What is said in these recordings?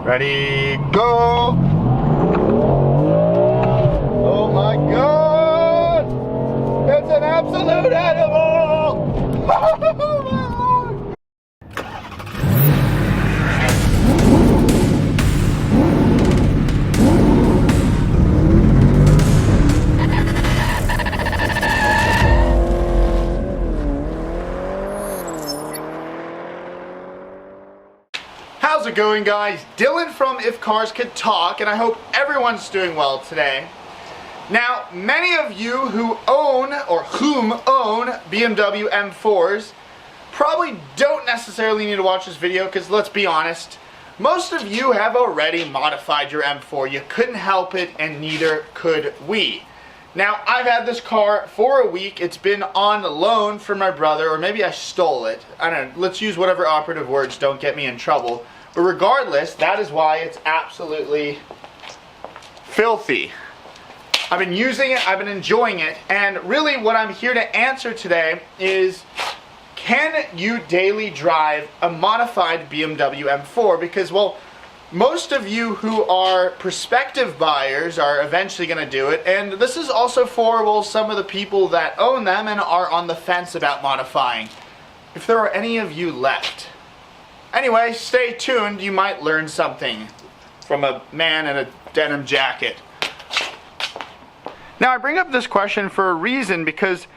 Ready, go! Oh my God! It's an absolute animal! Oh my Lord! How's it going, guys? Dylan from If Cars Could Talk, and I hope everyone's doing well today. Now, many of you who own, or whom own, BMW M4s probably don't necessarily need to watch this video, because let's be honest, most of you have already modified your M4. You couldn't help it, and neither could we. Now, I've had this car for a week. It's been on loan from my brother, or maybe I stole it. I don't know. Let's use whatever operative words don't get me in trouble. But regardless, that is why it's absolutely filthy. I've been using it, I've been enjoying it, and really what I'm here to answer today is, can you daily drive a modified BMW M4? Because, well, most of you who are prospective buyers are eventually going to do it, and this is also for, well, some of the people that own them and are on the fence about modifying. If there are any of you left. Anyway, stay tuned, you might learn something from a man in a denim jacket. Now, I bring up this question for a reason because,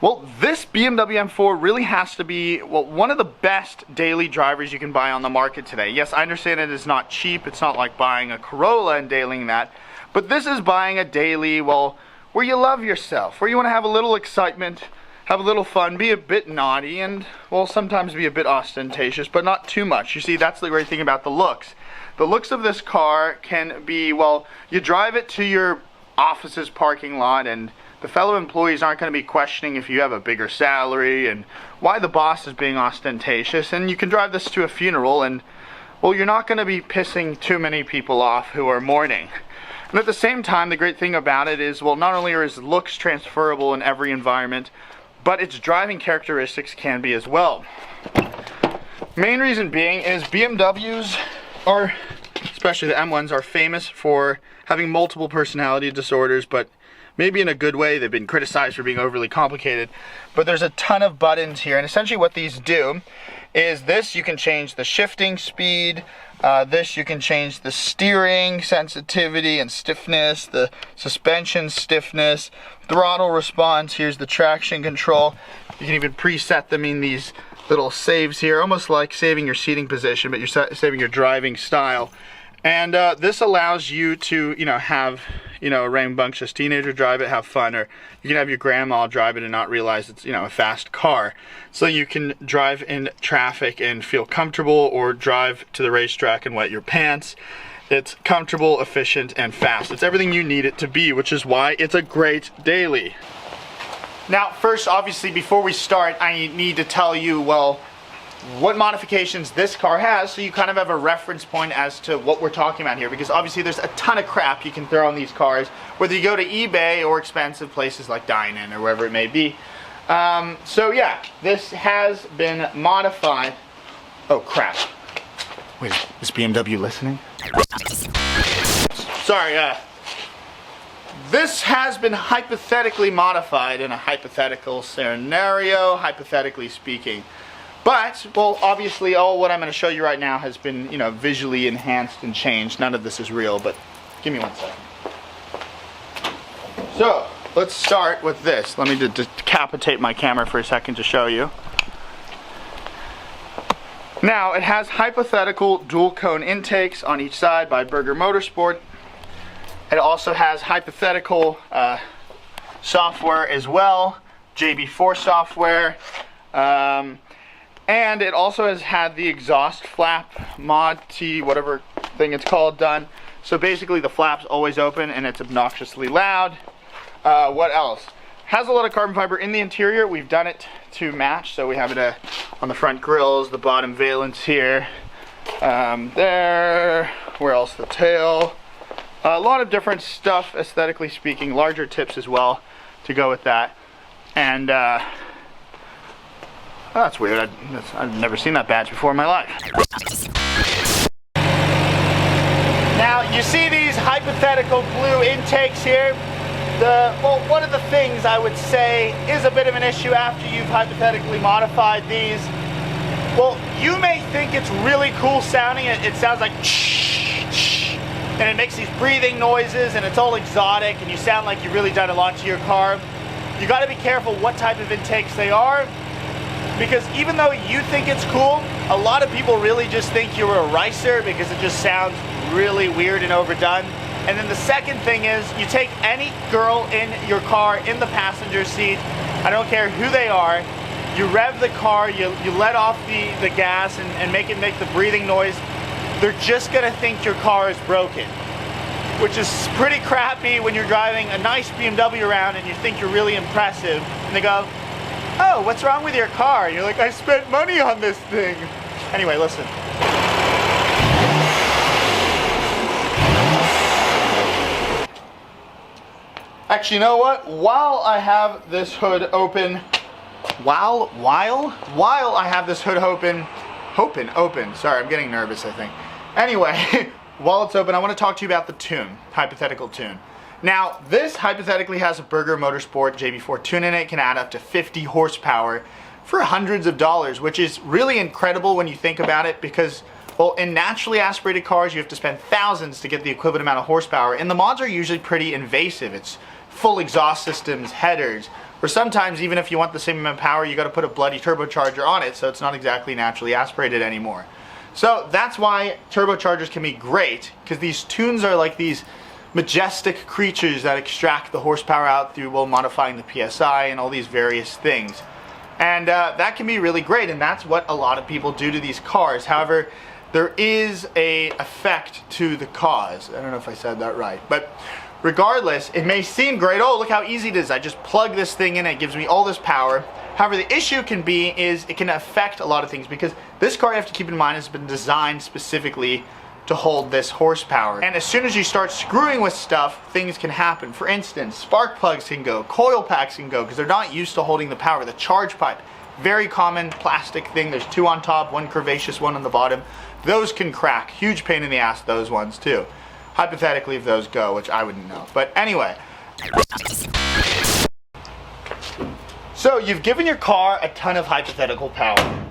well, this BMW M4 really has to be, well, one of the best daily drivers you can buy on the market today. Yes, I understand it is not cheap. It's not like buying a Corolla and dailying that. But this is buying a daily, well, where you love yourself, where you want to have a little excitement, have a little fun, be a bit naughty, and, well, sometimes be a bit ostentatious, but not too much. You see, that's the great thing about the looks. The looks of this car can be, well, you drive it to your office's parking lot, and the fellow employees aren't going to be questioning if you have a bigger salary and why the boss is being ostentatious. And you can drive this to a funeral, and, well, you're not going to be pissing too many people off who are mourning. And at the same time, the great thing about it is, well, not only are its looks transferable in every environment, but its driving characteristics can be as well. Main reason being is BMWs are, especially the M1s, are famous for having multiple personality disorders, but maybe in a good way. They've been criticized for being overly complicated, but there's a ton of buttons here, and essentially what these do is this, you can change the shifting speed, this you can change the steering sensitivity and stiffness, the suspension stiffness, throttle response, here's the traction control. You can even preset them in these little saves here, almost like saving your seating position, but you're saving your driving style. And this allows you to, have, a rambunctious teenager drive it, have fun, or you can have your grandma drive it and not realize it's, a fast car. So you can drive in traffic and feel comfortable, or drive to the racetrack and wet your pants. It's comfortable, efficient, and fast. It's everything you need it to be, which is why it's a great daily. Now, first, obviously, before we start, I need to tell you, well, what modifications this car has, so you kind of have a reference point as to what we're talking about here, because obviously there's a ton of crap you can throw on these cars, whether you go to eBay or expensive places like Dine-In or wherever it may be. So yeah, this has been modified. Oh crap. Wait, is BMW listening? Sorry, this has been hypothetically modified in a hypothetical scenario, hypothetically speaking. But, well, obviously all what I'm going to show you right now has been, visually enhanced and changed. None of this is real, but give me 1 second. So, let's start with this. Let me decapitate my camera for a second to show you. Now, it has hypothetical dual cone intakes on each side by Berger Motorsport. It also has hypothetical software as well, JB4 software. And it also has had the exhaust flap mod T, whatever thing it's called, done. So basically the flap's always open and it's obnoxiously loud. What else? Has a lot of carbon fiber in the interior. We've done it to match. So we have it on the front grills, the bottom valence here, there, where else? The tail. A lot of different stuff, aesthetically speaking, larger tips as well to go with that. And oh, that's weird. I've never seen that badge before in my life. you see these hypothetical blue intakes here? Well, one of the things I would say is a bit of an issue after you've hypothetically modified these. Well, you may think it's really cool sounding. It sounds like and it makes these breathing noises and it's all exotic and you sound like you've really done a lot to your car. You got to be careful what type of intakes they are, because even though you think it's cool, a lot of people really just think you're a ricer because it just sounds really weird and overdone. And then the second thing is, you take any girl in your car in the passenger seat, I don't care who they are, you rev the car, you let off the gas and make the breathing noise, they're just gonna think your car is broken, which is pretty crappy when you're driving a nice BMW around and you think you're really impressive, and they go, oh, what's wrong with your car? And you're like, I spent money on this thing. Anyway, listen. Actually, you know what? While I have this hood open, while I have this hood open, sorry, I'm getting nervous, I think. Anyway, while it's open, I want to talk to you about the tune, hypothetical tune. Now, this hypothetically has a Burger Motorsport JB4 tune in it. It can add up to 50 horsepower for hundreds of dollars, which is really incredible when you think about it, because, well, in naturally aspirated cars, you have to spend thousands to get the equivalent amount of horsepower, and the mods are usually pretty invasive. It's full exhaust systems, headers, or sometimes even if you want the same amount of power, you got to put a bloody turbocharger on it, so it's not exactly naturally aspirated anymore. So that's why turbochargers can be great, because these tunes are like these majestic creatures that extract the horsepower out through, well, modifying the PSI and all these various things. And that can be really great, and that's what a lot of people do to these cars. However, there is a effect to the cause. I don't know if I said that right, but regardless, it may seem great. Oh, look how easy it is. I just plug this thing in, it gives me all this power. However, the issue can be is it can affect a lot of things, because this car, you have to keep in mind, has been designed specifically to hold this horsepower. And as soon as you start screwing with stuff, things can happen. For instance, spark plugs can go, coil packs can go, because they're not used to holding the power. The charge pipe, very common plastic thing. There's two on top, one curvaceous, one on the bottom. Those can crack. Huge pain in the ass, those ones too. Hypothetically, if those go, which I wouldn't know. But anyway. So you've given your car a ton of hypothetical power.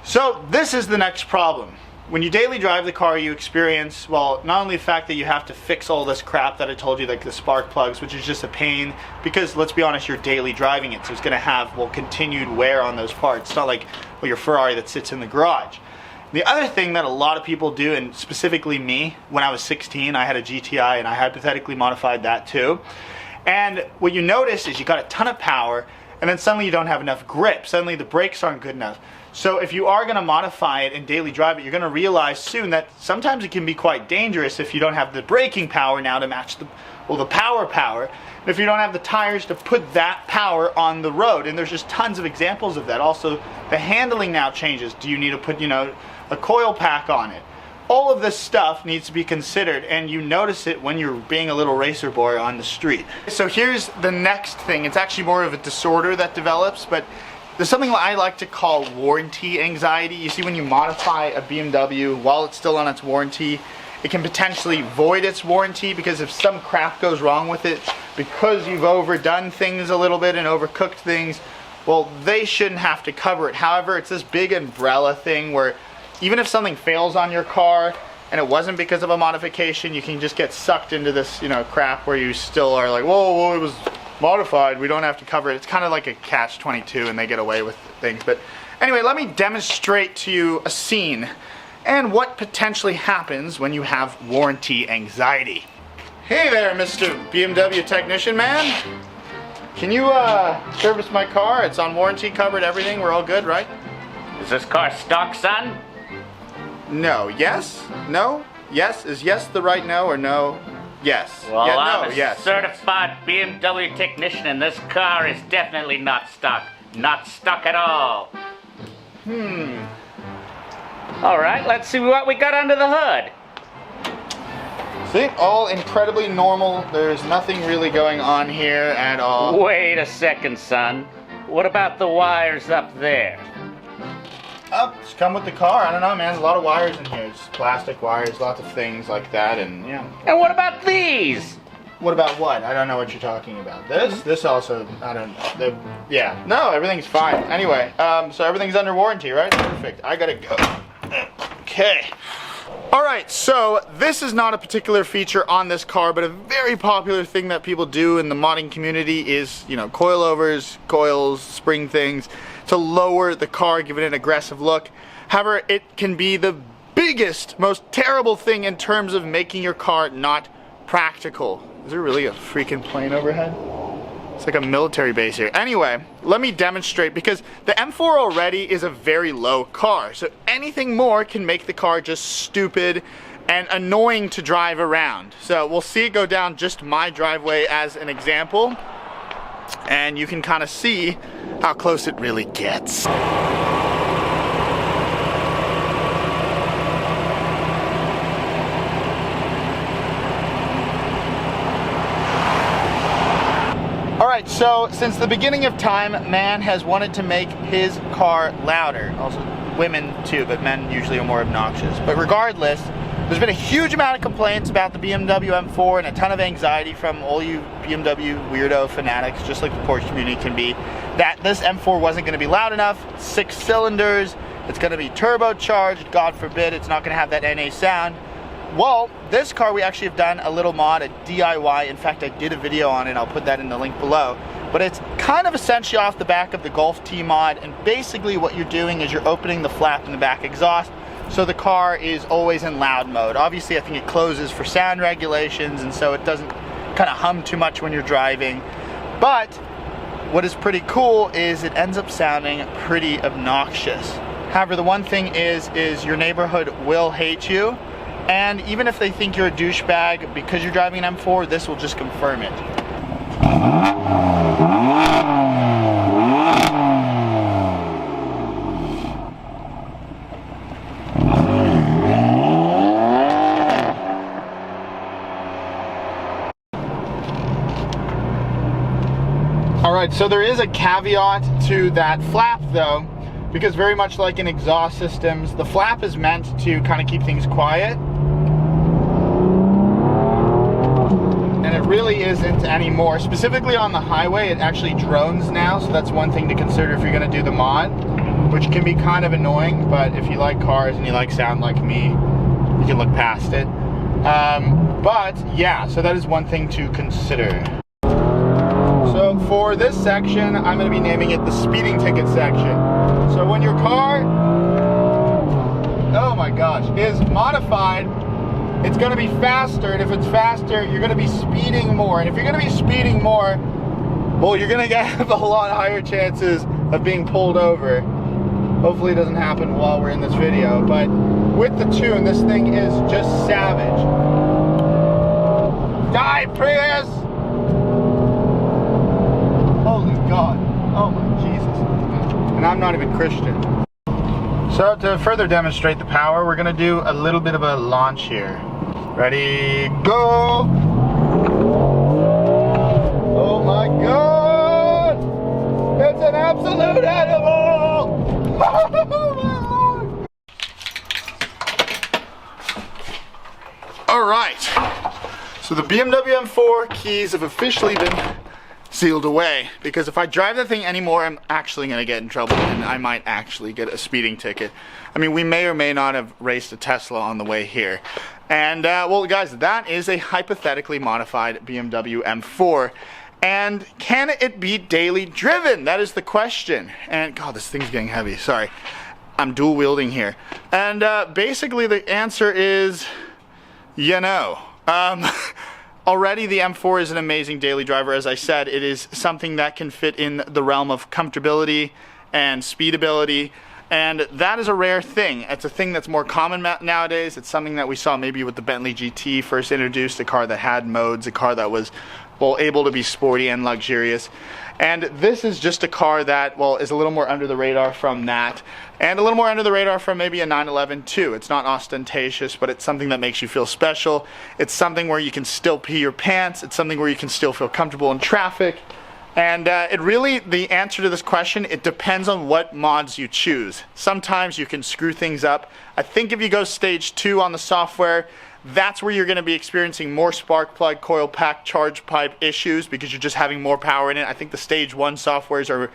So this is the next problem. When you daily drive the car, you experience, well, not only the fact that you have to fix all this crap that I told you, like the spark plugs, which is just a pain, because let's be honest, you're daily driving it, so it's going to have, well, continued wear on those parts. It's not like, well, your Ferrari that sits in the garage. The other thing that a lot of people do, and specifically me, when I was 16, I had a GTI and I hypothetically modified that too. And what you notice is you got a ton of power, and then suddenly you don't have enough grip. Suddenly the brakes aren't good enough. So if you are going to modify it and daily drive it, you're going to realize soon that sometimes it can be quite dangerous if you don't have the braking power now to match the power. And if you don't have the tires to put that power on the road. And there's just tons of examples of that. Also, the handling now changes. Do you need to put, a coil pack on it? All of this stuff needs to be considered, and you notice it when you're being a little racer boy on the street. So here's the next thing. It's actually more of a disorder that develops, but there's something I like to call warranty anxiety. You see, when you modify a BMW while it's still on its warranty, it can potentially void its warranty, because if some crap goes wrong with it, because you've overdone things a little bit and overcooked things, well, they shouldn't have to cover it. However, it's this big umbrella thing where even if something fails on your car and it wasn't because of a modification, you can just get sucked into this, crap where you still are like, whoa, it was modified, we don't have to cover it. It's kind of like a catch-22 and they get away with things. But anyway, let me demonstrate to you a scene and what potentially happens when you have warranty anxiety. Hey there, Mr. BMW technician man. Can you service my car? It's on warranty, covered, everything. We're all good, right? Is this car stock, son? No. Yes? No? Yes? Is yes the right no, or no? Yes. Well, yeah, I'm no, a yes. certified BMW technician, and this car is definitely not stock. Not stock at all. All right, let's see what we got under the hood. See, all incredibly normal. There's nothing really going on here at all. Wait a second, son. What about the wires up there? Just come with the car. I don't know, man. There's a lot of wires in here. Just plastic wires, lots of things like that, and yeah. And what about these? What about what? I don't know what you're talking about. This also, I don't know. Yeah, no, everything's fine. Anyway, so everything's under warranty, right? Perfect. I gotta go. Okay. Alright, so this is not a particular feature on this car, but a very popular thing that people do in the modding community is, you know, coilovers, coils, spring things to lower the car, give it an aggressive look. However, it can be the biggest, most terrible thing in terms of making your car not practical. Is there really a freaking plane overhead? It's like a military base here. Anyway, let me demonstrate, because the M4 already is a very low car. So anything more can make the car just stupid and annoying to drive around. So we'll see it go down just my driveway as an example. And you can kind of see how close it really gets. Alright, so since the beginning of time, man has wanted to make his car louder. Also, women too, but men usually are more obnoxious. But regardless, there's been a huge amount of complaints about the BMW M4 and a ton of anxiety from all you BMW weirdo fanatics, just like the Porsche community can be, that this M4 wasn't going to be loud enough. 6 cylinders, it's going to be turbocharged, God forbid it's not going to have that NA sound. Well, this car we actually have done a little mod, a DIY. In fact, I did a video on it. I'll put that in the link below. But it's kind of essentially off the back of the Golf T mod, and basically what you're doing is you're opening the flap in the back exhaust, so the car is always in loud mode. Obviously, I think it closes for sound regulations, and so it doesn't kind of hum too much when you're driving. But what is pretty cool is it ends up sounding pretty obnoxious. However, the one thing is your neighborhood will hate you. And even if they think you're a douchebag because you're driving an M4, this will just confirm it. Alright, so there is a caveat to that flap though, because very much like in exhaust systems, the flap is meant to kind of keep things quiet. And it really isn't anymore. Specifically on the highway, it actually drones now, so that's one thing to consider if you're going to do the mod, which can be kind of annoying, but if you like cars and you like sound like me, you can look past it. But yeah, so that is one thing to consider. So for this section, I'm going to be naming it the speeding ticket section. So when your car, oh my gosh, is modified, it's going to be faster, and if it's faster, you're going to be speeding more. And if you're going to be speeding more, well, you're going to have a lot higher chances of being pulled over. Hopefully it doesn't happen while we're in this video, but with the tune, this thing is just savage. Die, Prius! Holy God. Oh my Jesus. And I'm not even Christian. So to further demonstrate the power, we're going to do a little bit of a launch here. Ready, go! Oh my God! It's an absolute animal! Oh my Lord! Alright, so the BMW M4 keys have officially been sealed away, because if I drive the thing anymore, I'm actually going to get in trouble, and I might actually get a speeding ticket. I mean, we may or may not have raced a Tesla on the way here. And, well, guys, that is a hypothetically modified BMW M4. And can it be daily driven? That is the question. And, God, this thing's getting heavy. Sorry. I'm dual wielding here. And, basically, the answer is, you know. Already the M4 is an amazing daily driver. As I said, it is something that can fit in the realm of comfortability and speedability, and that is a rare thing. It's a thing that's more common nowadays. It's something that we saw maybe with the Bentley GT first introduced, a car that had modes, a car that was, well, able to be sporty and luxurious. And this is just a car that, well, is a little more under the radar from that, and a little more under the radar from maybe a 911 too. It's not ostentatious, but it's something that makes you feel special. It's something where you can still pee your pants. It's something where you can still feel comfortable in traffic. And it really, the answer to this question, it depends on what mods you choose. Sometimes you can screw things up. I think if you go stage 2 on the software, that's where you're going to be experiencing more spark plug, coil pack, charge pipe issues because you're just having more power in it. I think the stage 1 softwares are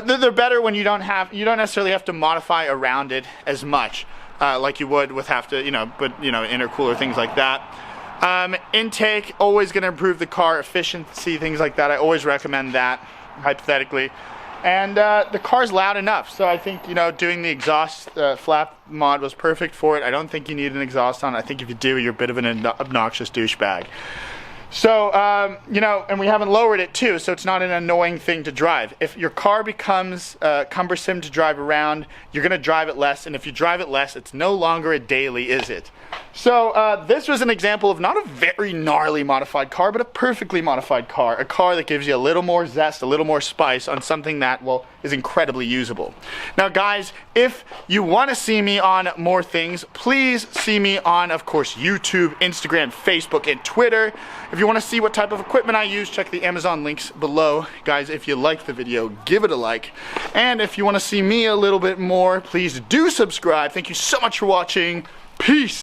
they're better when you don't necessarily have to modify around it as much like you would with intercooler, things like that. Intake, always going to improve the car efficiency, things like that. I always recommend that, hypothetically. And the car's loud enough, so I think, doing the exhaust flap mod was perfect for it. I don't think you need an exhaust on it. I think if you do, you're a bit of an obnoxious douchebag. So, and we haven't lowered it too, so it's not an annoying thing to drive. If your car becomes cumbersome to drive around, you're going to drive it less, and if you drive it less, it's no longer a daily, is it? So, this was an example of not a very gnarly modified car, but a perfectly modified car. A car that gives you a little more zest, a little more spice on something that, well, is incredibly usable. Now, guys, if you want to see me on more things, please see me on, of course, YouTube, Instagram, Facebook, and Twitter. If you want to see what type of equipment I use, check the Amazon links below. Guys, if you liked the video, give it a like. And if you want to see me a little bit more, please do subscribe. Thank you so much for watching. Peace.